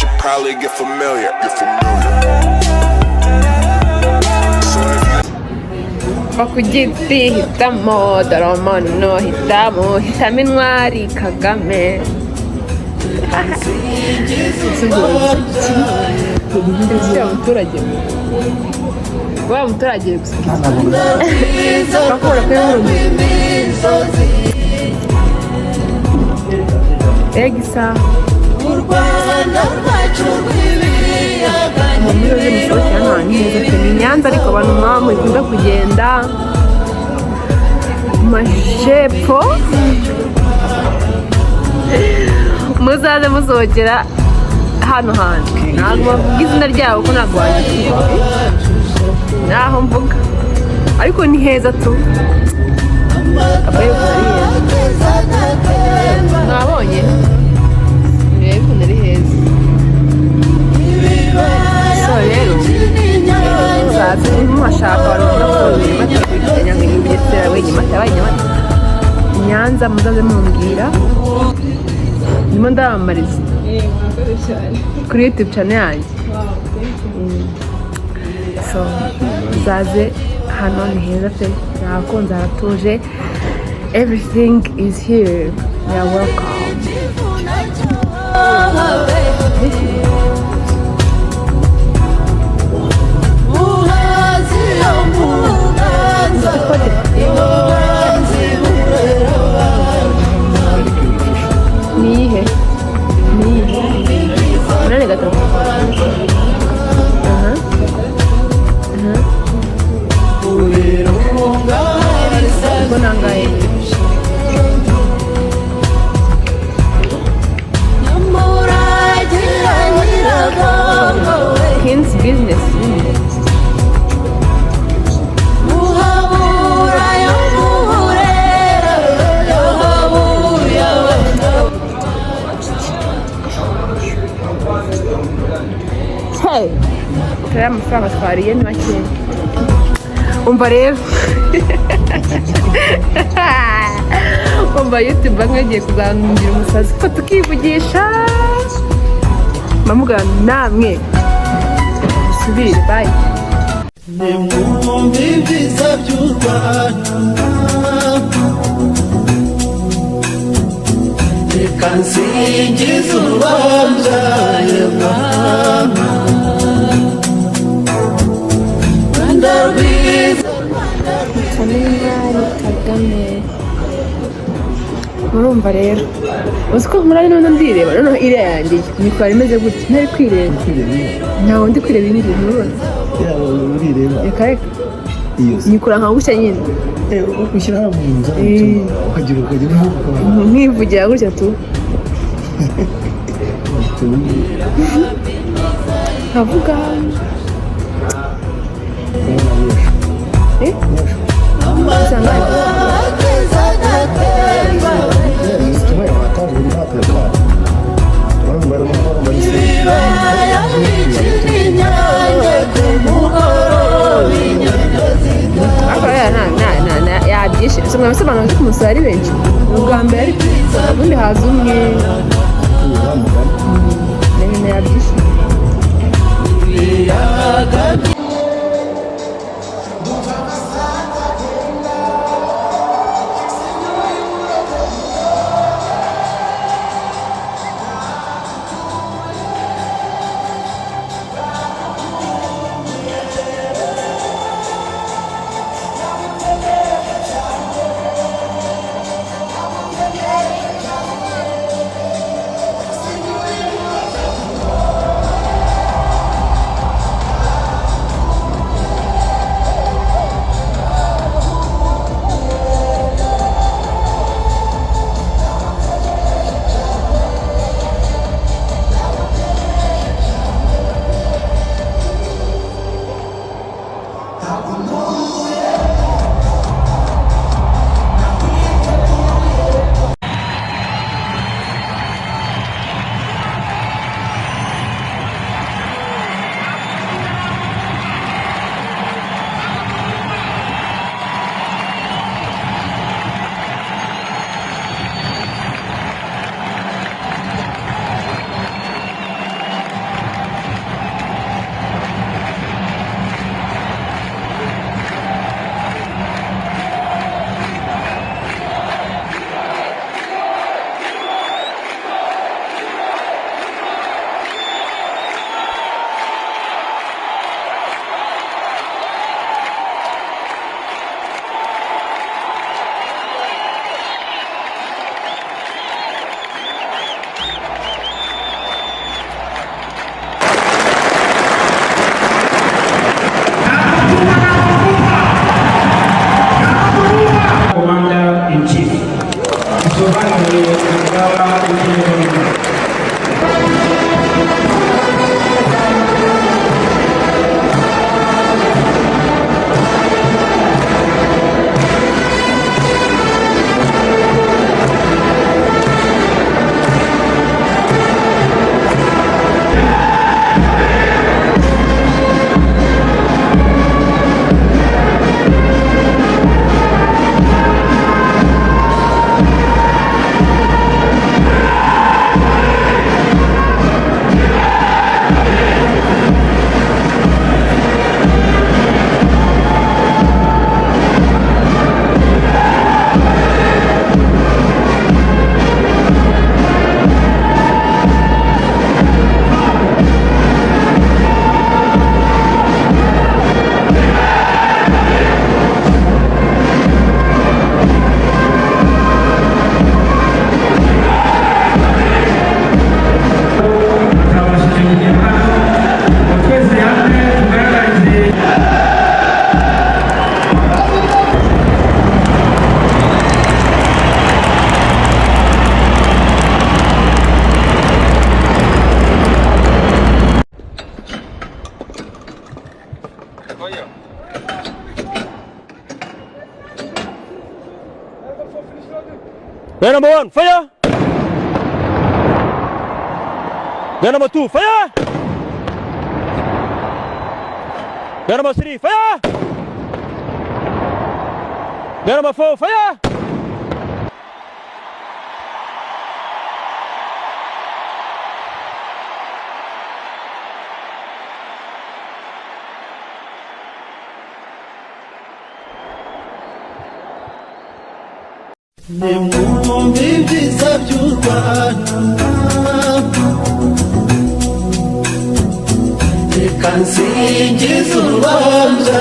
should probably get familiar. Bakugiti hitamo daramono hitamo intwari Kagame. Wa muturage gusa bakora kuri egisa Rwanda rwacu rw'ibiyaga ni Nyanza ariko abantu mwamwe ikunda kugenda majepfo muzaze muzogera hano hantu ntabwo bavuga izina ryabo ko ntabwo wanditse naho mvuga ariko ni heza tu mwabonye rero ukuntu ari heza so rero muzaze muhashaka abantu bakurikiranya ngo Bugesera Nyanza muzaze mumbwira ndimo ndabamamariza kuri YouTube channel yanjye so muzaze hano ni heza pe nakunze haratuje everything is here you are welcome. Nihe nani gatatu bonangaye King's business turiya amafaranga twariye ni makeya umva rero umva YouTube nkagiye kuzangira umusazi ko tukivugisha mamugana namwe subire bye nimwumve ibyiza by'u Rwanda reka nsingize urwabyaye mama Rwanda rwiza Kagame murumva rero uzi ko murari none ndireba noneho iriya yanjye imikora imeze gutya ntari kwireba ntawe ndi kwireba ibindi murabona reka reka nikora nka gutya nyine ushyira hano mu nzu ukagira nkivugira gutya tu nkavuga yabyishe mwabisobanura ko umusore ari benshi ubwa mbere ariko ubundi haza umwe nyine yabyishe Player number 1, fire! Player number 2, fire! Player number 3, fire! Player number 4, fire! Nimwumve ibyiza by'u Rwanda, reka nsingize u Rwanda.